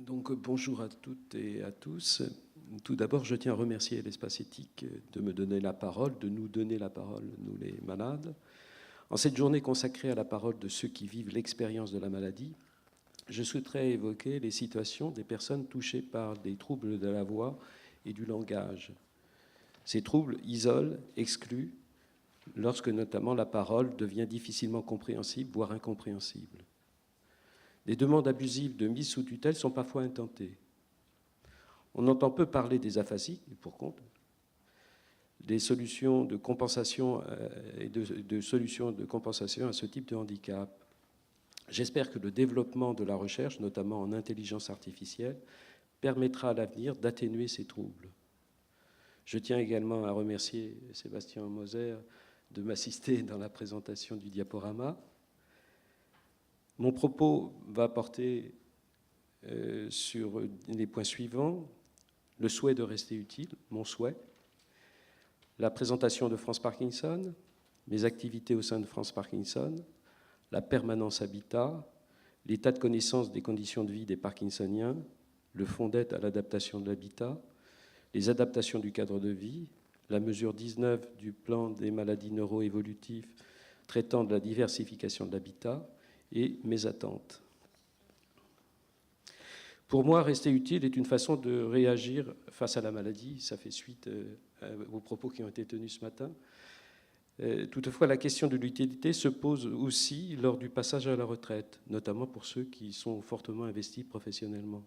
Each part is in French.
Donc bonjour à toutes et à tous. Tout d'abord, je tiens à remercier l'Espace Éthique de me donner la parole, de nous donner la parole, nous les malades. En cette journée consacrée à la parole de ceux qui vivent l'expérience de la maladie, je souhaiterais évoquer les situations des personnes touchées par des troubles de la voix et du langage. Ces troubles isolent, excluent, lorsque notamment la parole devient difficilement compréhensible, voire incompréhensible. Les demandes abusives de mise sous tutelle sont parfois intentées. On entend peu parler des aphasies, et pour compte, des solutions de compensation et de solutions de compensation à ce type de handicap. J'espère que le développement de la recherche, notamment en intelligence artificielle, permettra à l'avenir d'atténuer ces troubles. Je tiens également à remercier Sébastien Moser de m'assister dans la présentation du diaporama. Mon propos va porter sur les points suivants. Le souhait de rester utile, mon souhait, la présentation de France Parkinson, mes activités au sein de France Parkinson, la permanence habitat, l'état de connaissance des conditions de vie des Parkinsoniens, le fonds d'aide à l'adaptation de l'habitat, les adaptations du cadre de vie, la mesure 19 du plan des maladies neuroévolutives traitant de la diversification de l'habitat et mes attentes. Pour moi, rester utile est une façon de réagir face à la maladie. Ça fait suite aux propos qui ont été tenus ce matin. Toutefois, la question de l'utilité se pose aussi lors du passage à la retraite, notamment pour ceux qui sont fortement investis professionnellement.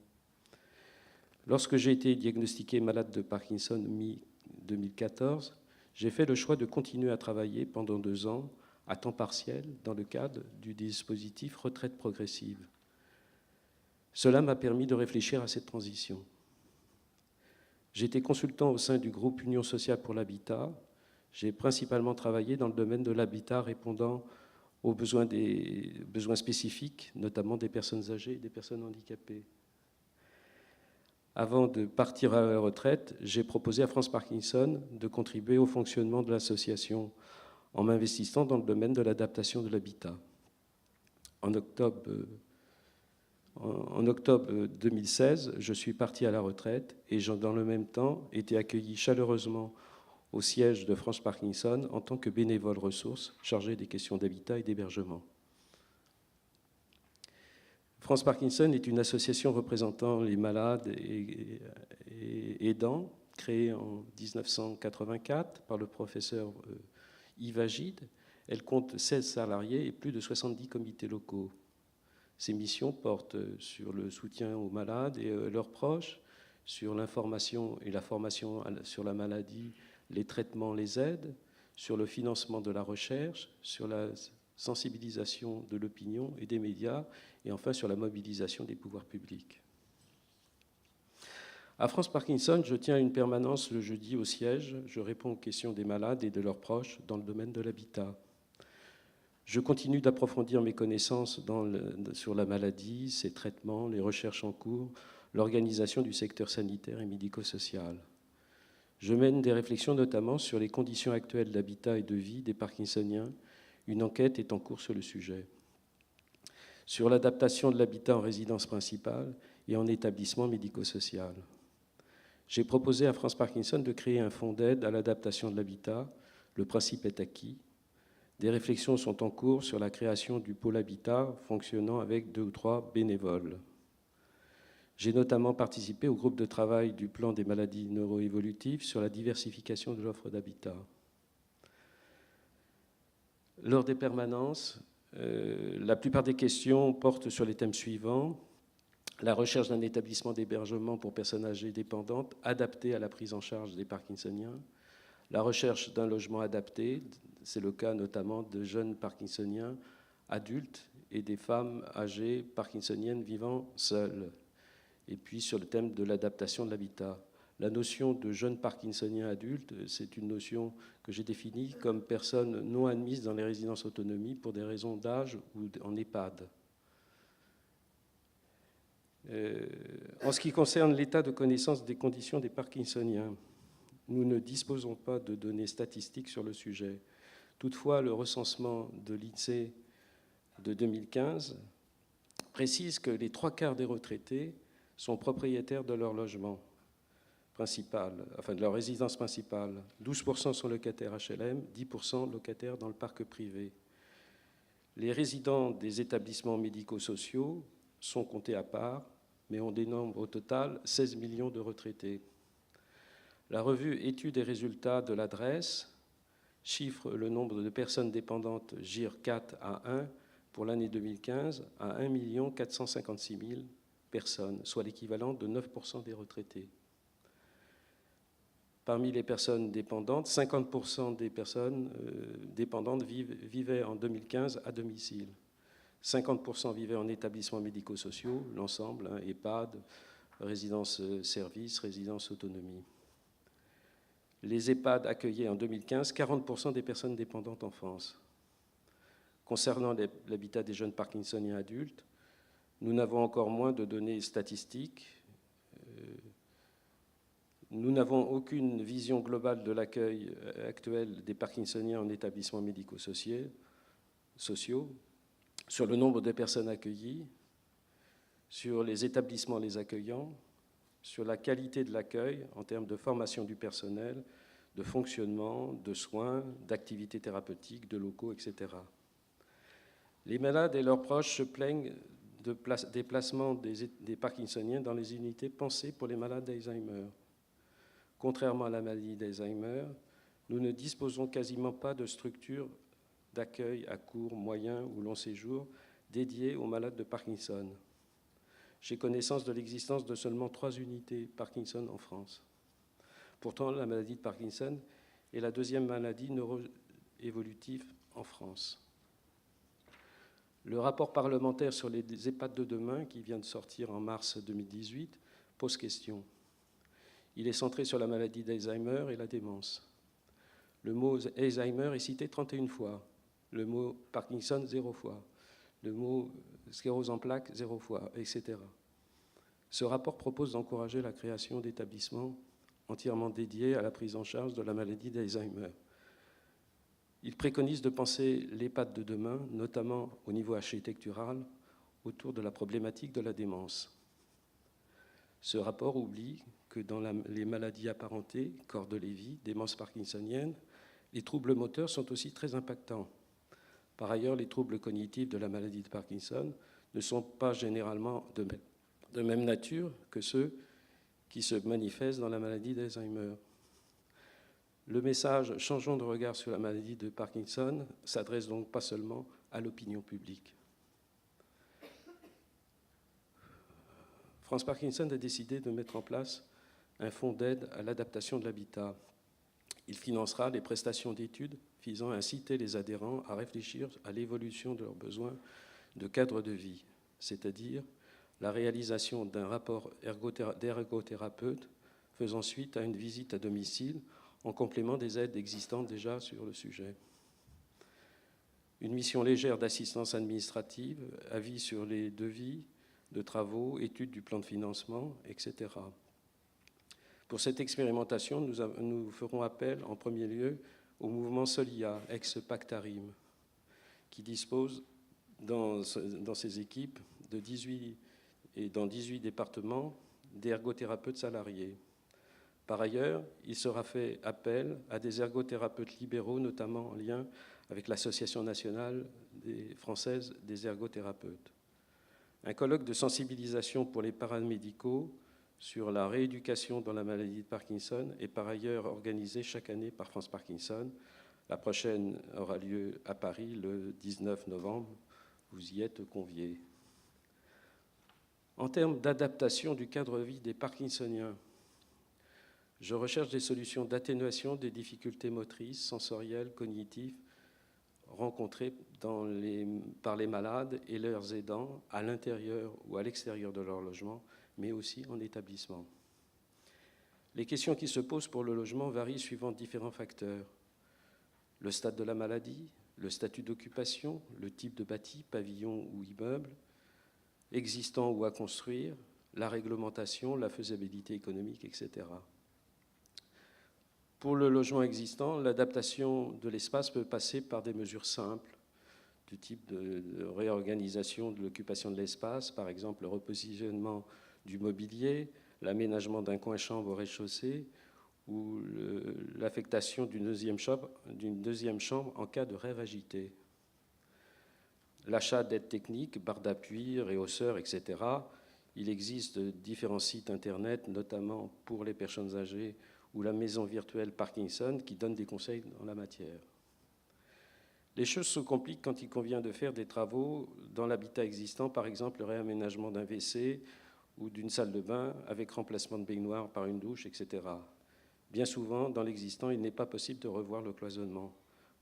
Lorsque j'ai été diagnostiqué malade de Parkinson mi-2014, j'ai fait le choix de continuer à travailler pendant 2 ans à temps partiel dans le cadre du dispositif retraite progressive. Cela m'a permis de réfléchir à cette transition. J'étais consultant au sein du groupe Union sociale pour l'habitat. J'ai principalement travaillé dans le domaine de l'habitat répondant aux besoins spécifiques, notamment des personnes âgées et des personnes handicapées. Avant de partir à la retraite, j'ai proposé à France Parkinson de contribuer au fonctionnement de l'association en m'investissant dans le domaine de l'adaptation de l'habitat. En octobre 2016, je suis parti à la retraite et j'ai dans le même temps été accueilli chaleureusement au siège de France Parkinson en tant que bénévole ressource chargé des questions d'habitat et d'hébergement. France Parkinson est une association représentant les malades et aidants, créée en 1984 par le professeur Yves Agide. Elle compte 16 salariés et plus de 70 comités locaux. Ces missions portent sur le soutien aux malades et leurs proches, sur l'information et la formation sur la maladie, les traitements, les aides, sur le financement de la recherche, sur la sensibilisation de l'opinion et des médias, et enfin sur la mobilisation des pouvoirs publics. À France Parkinson, je tiens une permanence le jeudi au siège. Je réponds aux questions des malades et de leurs proches dans le domaine de l'habitat. Je continue d'approfondir mes connaissances sur la maladie, ses traitements, les recherches en cours, l'organisation du secteur sanitaire et médico-social. Je mène des réflexions notamment sur les conditions actuelles d'habitat et de vie des Parkinsoniens. Une enquête est en cours sur le sujet. Sur l'adaptation de l'habitat en résidence principale et en établissement médico-social. J'ai proposé à France Parkinson de créer un fonds d'aide à l'adaptation de l'habitat. Le principe est acquis. Des réflexions sont en cours sur la création du pôle habitat fonctionnant avec 2 ou 3 bénévoles. J'ai notamment participé au groupe de travail du plan des maladies neuroévolutives sur la diversification de l'offre d'habitat. Lors des permanences, la plupart des questions portent sur les thèmes suivants. La recherche d'un établissement d'hébergement pour personnes âgées dépendantes adapté à la prise en charge des Parkinsoniens. La recherche d'un logement adapté, c'est le cas notamment de jeunes Parkinsoniens adultes et des femmes âgées parkinsoniennes vivant seules. Et puis sur le thème de l'adaptation de l'habitat. La notion de jeunes Parkinsoniens adultes, c'est une notion que j'ai définie comme personnes non admises dans les résidences autonomie pour des raisons d'âge ou en EHPAD. En ce qui concerne l'état de connaissance des conditions des Parkinsoniens, nous ne disposons pas de données statistiques sur le sujet. Toutefois, le recensement de l'INSEE de 2015 précise que les 3/4 des retraités sont propriétaires de leur logement principal, enfin de leur résidence principale. 12% sont locataires HLM, 10% locataires dans le parc privé. Les résidents des établissements médico-sociaux sont comptés à part, mais on dénombre au total 16 millions de retraités. La revue Études et résultats de l'adresse chiffre le nombre de personnes dépendantes GIR 4 à 1 pour l'année 2015 à 1 456 000 personnes, soit l'équivalent de 9% des retraités. Parmi les personnes dépendantes, 50% des personnes dépendantes vivaient en 2015 à domicile. 50% vivaient en établissements médico-sociaux, l'ensemble, EHPAD, résidence-service, résidence-autonomie. Les EHPAD accueillaient en 2015 40% des personnes dépendantes en France. Concernant l'habitat des jeunes parkinsoniens adultes, nous n'avons encore moins de données statistiques. Nous n'avons aucune vision globale de l'accueil actuel des parkinsoniens en établissements médico-sociaux, sur le nombre de personnes accueillies, sur les établissements les accueillant, sur la qualité de l'accueil en termes de formation du personnel, de fonctionnement, de soins, d'activités thérapeutiques, de locaux, etc. Les malades et leurs proches se plaignent des placements des parkinsoniens dans les unités pensées pour les malades d'Alzheimer. Contrairement à la maladie d'Alzheimer, nous ne disposons quasiment pas de structures d'accueil à court, moyen ou long séjour dédiées aux malades de Parkinson. J'ai connaissance de l'existence de seulement 3 unités Parkinson en France. Pourtant, la maladie de Parkinson est la deuxième maladie neuroévolutive en France. Le rapport parlementaire sur les EHPAD de demain, qui vient de sortir en mars 2018, pose question. Il est centré sur la maladie d'Alzheimer et la démence. Le mot Alzheimer est cité 31 fois, le mot Parkinson 0 fois, le mot sclérose en plaques 0 fois, etc. Ce rapport propose d'encourager la création d'établissements entièrement dédiés à la prise en charge de la maladie d'Alzheimer. Il préconise de penser l'EHPAD de demain, notamment au niveau architectural, autour de la problématique de la démence. Ce rapport oublie que dans les maladies apparentées, corps de Lévy, démence parkinsonienne, les troubles moteurs sont aussi très impactants. Par ailleurs, les troubles cognitifs de la maladie de Parkinson ne sont pas généralement de même nature que ceux qui se manifestent dans la maladie d'Alzheimer. Le message « Changeons de regard sur la maladie de Parkinson » s'adresse donc pas seulement à l'opinion publique. France Parkinson a décidé de mettre en place un fonds d'aide à l'adaptation de l'habitat. Il financera les prestations d'études visant à inciter les adhérents à réfléchir à l'évolution de leurs besoins de cadre de vie, c'est-à-dire la réalisation d'un rapport d'ergothérapeute faisant suite à une visite à domicile en complément des aides existantes déjà sur le sujet. Une mission légère d'assistance administrative, avis sur les devis de travaux, études du plan de financement, etc. Pour cette expérimentation, nous ferons appel en premier lieu au mouvement Solia, ex-Pactarim, qui dispose dans ses équipes de 18 départements d'ergothérapeutes salariés. Par ailleurs, il sera fait appel à des ergothérapeutes libéraux, notamment en lien avec l'Association nationale française des ergothérapeutes. Un colloque de sensibilisation pour les paramédicaux sur la rééducation dans la maladie de Parkinson est par ailleurs organisé chaque année par France Parkinson. La prochaine aura lieu à Paris le 19 novembre. Vous y êtes conviés. En termes d'adaptation du cadre de vie des Parkinsoniens, je recherche des solutions d'atténuation des difficultés motrices, sensorielles, cognitives rencontrées par les malades et leurs aidants à l'intérieur ou à l'extérieur de leur logement, mais aussi en établissement. Les questions qui se posent pour le logement varient suivant différents facteurs. Le stade de la maladie, le statut d'occupation, le type de bâti, pavillon ou immeuble, existant ou à construire, la réglementation, la faisabilité économique, etc. Pour le logement existant, l'adaptation de l'espace peut passer par des mesures simples, du type de réorganisation de l'occupation de l'espace, par exemple le repositionnement du mobilier, l'aménagement d'un coin-chambre au rez-de-chaussée ou l'affectation d'une deuxième chambre en cas de rêve agité. L'achat d'aides techniques, barres d'appui, réhausseurs, etc. Il existe différents sites Internet, notamment pour les personnes âgées ou la maison virtuelle Parkinson, qui donnent des conseils en la matière. Les choses se compliquent quand il convient de faire des travaux dans l'habitat existant, par exemple le réaménagement d'un WC ou d'une salle de bain avec remplacement de baignoire par une douche, etc. Bien souvent, dans l'existant, il n'est pas possible de revoir le cloisonnement,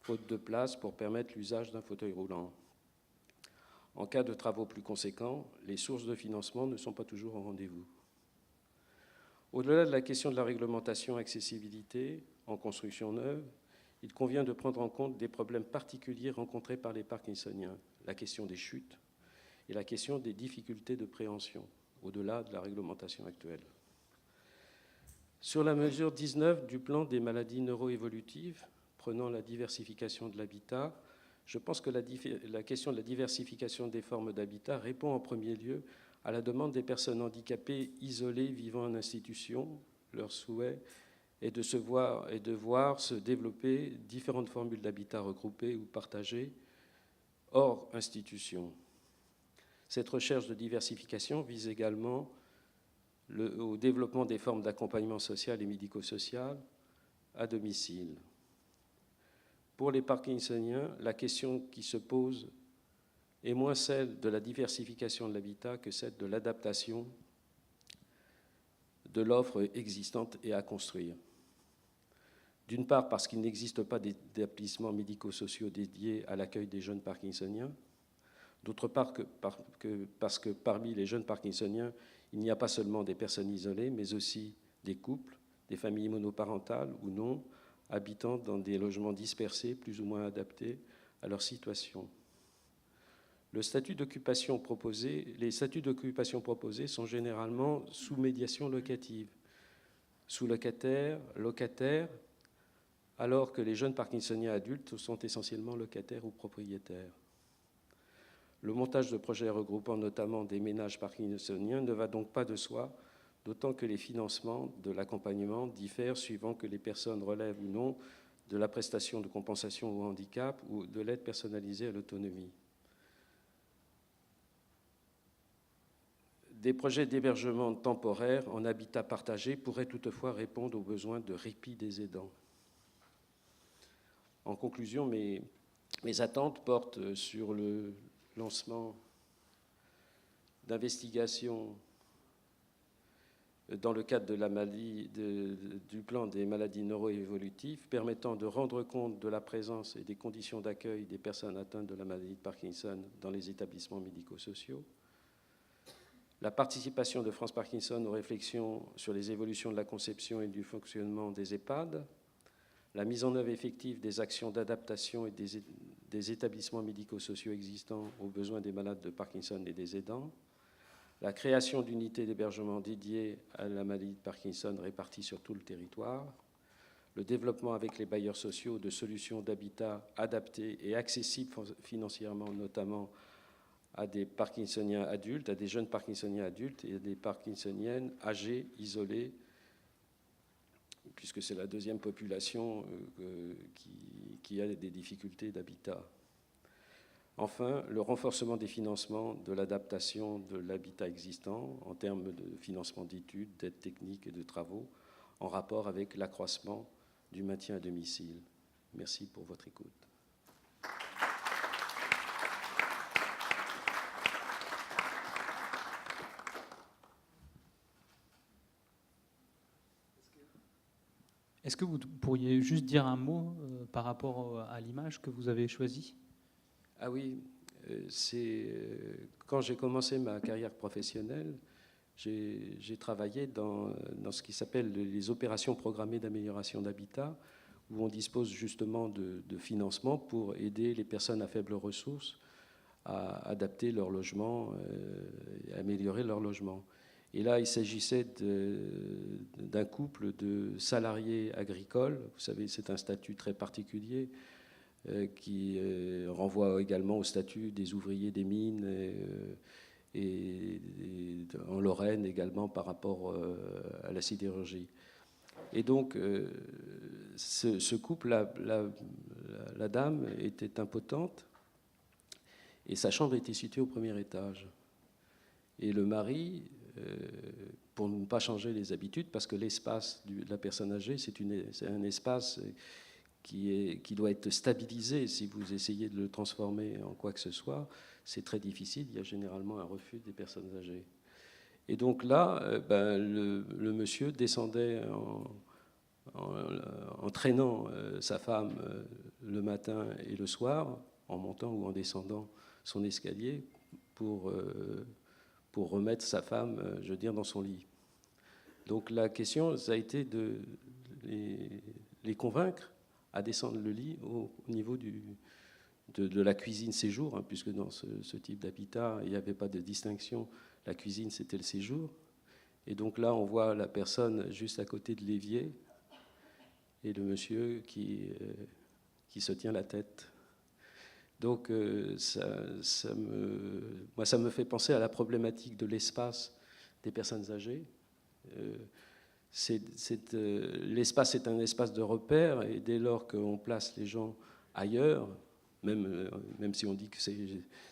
faute de place pour permettre l'usage d'un fauteuil roulant. En cas de travaux plus conséquents, les sources de financement ne sont pas toujours au rendez-vous. Au-delà de la question de la réglementation accessibilité en construction neuve, il convient de prendre en compte des problèmes particuliers rencontrés par les Parkinsoniens, la question des chutes et la question des difficultés de préhension, au-delà de la réglementation actuelle. Sur la mesure 19 du plan des maladies neuroévolutives, prenant la diversification de l'habitat, je pense que la question de la diversification des formes d'habitat répond en premier lieu à la demande des personnes handicapées isolées vivant en institution. Leur souhait est de voir se développer différentes formules d'habitat regroupées ou partagées hors institution. Cette recherche de diversification vise également au développement des formes d'accompagnement social et médico-social à domicile. Pour les Parkinsoniens, la question qui se pose est moins celle de la diversification de l'habitat que celle de l'adaptation de l'offre existante et à construire. D'une part, parce qu'il n'existe pas d'établissements médico-sociaux dédiés à l'accueil des jeunes Parkinsoniens. D'autre part, parce que parmi les jeunes Parkinsoniens, il n'y a pas seulement des personnes isolées, mais aussi des couples, des familles monoparentales ou non, habitant dans des logements dispersés, plus ou moins adaptés à leur situation. Les statuts d'occupation proposés sont généralement sous médiation locative, sous-locataires, locataires, alors que les jeunes Parkinsoniens adultes sont essentiellement locataires ou propriétaires. Le montage de projets regroupant notamment des ménages parkinsoniens ne va donc pas de soi, d'autant que les financements de l'accompagnement diffèrent suivant que les personnes relèvent ou non de la prestation de compensation au handicap ou de l'aide personnalisée à l'autonomie. Des projets d'hébergement temporaire en habitat partagé pourraient toutefois répondre aux besoins de répit des aidants. En conclusion, mes attentes portent sur le lancement d'investigations dans le cadre du plan des maladies neuroévolutives permettant de rendre compte de la présence et des conditions d'accueil des personnes atteintes de la maladie de Parkinson dans les établissements médico-sociaux, la participation de France Parkinson aux réflexions sur les évolutions de la conception et du fonctionnement des EHPAD, la mise en œuvre effective des actions d'adaptation et des établissements médico-sociaux existants aux besoins des malades de Parkinson et des aidants, la création d'unités d'hébergement dédiées à la maladie de Parkinson réparties sur tout le territoire, le développement avec les bailleurs sociaux de solutions d'habitat adaptées et accessibles financièrement, notamment à des Parkinsoniens adultes, à des jeunes Parkinsoniens adultes et à des Parkinsoniennes âgées, isolées, puisque c'est la deuxième population qui a des difficultés d'habitat. Enfin, le renforcement des financements de l'adaptation de l'habitat existant en termes de financement d'études, d'aides techniques et de travaux en rapport avec l'accroissement du maintien à domicile. Merci pour votre écoute. Est-ce que vous pourriez juste dire un mot par rapport à l'image que vous avez choisie ? Ah oui, quand j'ai commencé ma carrière professionnelle, j'ai travaillé dans ce qui s'appelle les opérations programmées d'amélioration d'habitat, où on dispose justement de financement pour aider les personnes à faibles ressources à adapter leur logement et à améliorer leur logement. Et là, il s'agissait d'un couple de salariés agricoles. Vous savez, c'est un statut très particulier qui renvoie également au statut des ouvriers des mines en Lorraine également par rapport à la sidérurgie. Et donc, ce couple, la dame était impotente et sa chambre était située au premier étage. Et le mari, pour ne pas changer les habitudes, parce que l'espace de la personne âgée, c'est un espace qui doit être stabilisé. Si vous essayez de le transformer en quoi que ce soit, c'est très difficile. Il y a généralement un refus des personnes âgées. Et donc là, le monsieur descendait en traînant sa femme le matin et le soir, en montant ou en descendant son escalier pour remettre sa femme, je veux dire, dans son lit. Donc la question, ça a été de les convaincre à descendre le lit au niveau de la cuisine séjour, hein, puisque dans ce type d'habitat, il n'y avait pas de distinction. La cuisine, c'était le séjour. Et donc là, on voit la personne juste à côté de l'évier et le monsieur qui se tient la tête. Donc ça me fait penser à la problématique de l'espace des personnes âgées. L'espace est un espace de repère, et dès lors qu'on place les gens ailleurs, même si on dit que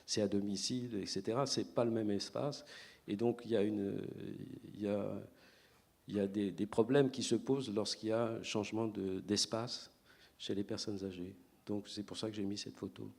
c'est à domicile, etc., c'est pas le même espace. Et donc il y a des problèmes qui se posent lorsqu'il y a changement d'espace chez les personnes âgées. Donc c'est pour ça que j'ai mis cette photo.